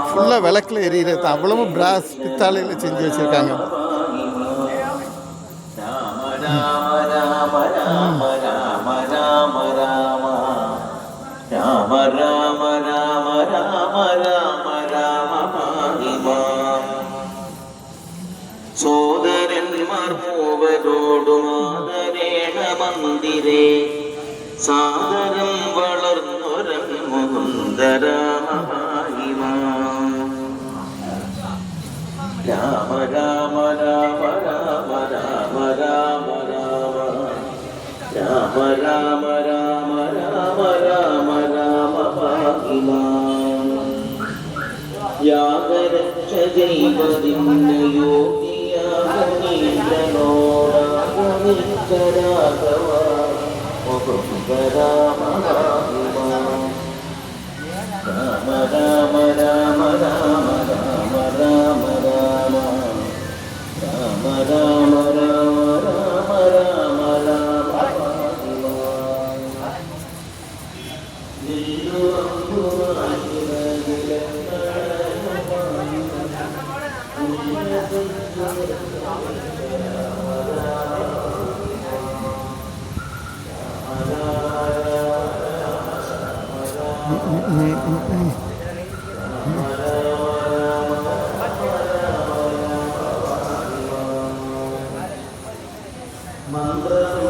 ஃபுல்லாக விளக்கில் எரியிறது, அவ்வளவு பிராஸ் பித்தாளையில் செஞ்சு வச்சுருக்காங்க. രാമ രാമ രാമ രാമ രാമ രാമ പാഹിമാ സോദരന്മാർ മൂവരോടുമാതരേണ മന്ദിരേ സാദരം വളർന്നൊരൻ മുകുന്ദരാമ പാഹിമാ രാമ രാമ രാമ രാമ രാമ രാമ രാമ രാമ രാമ രാമ രാമ രാമ പാഹിമാ യാഗരക്ഷ ജൈവദിന്ന യോഗിയാഗനീന്ദ്രനോരാഗനിക്കരാഘവ മുകുന്ദരാമ പാഹിമാ രാമ രാമ രാമ രാമ രാമ രാമ രാമ രാമ രാമ രാമ രാമ രാമ രാമ മന്ത്രം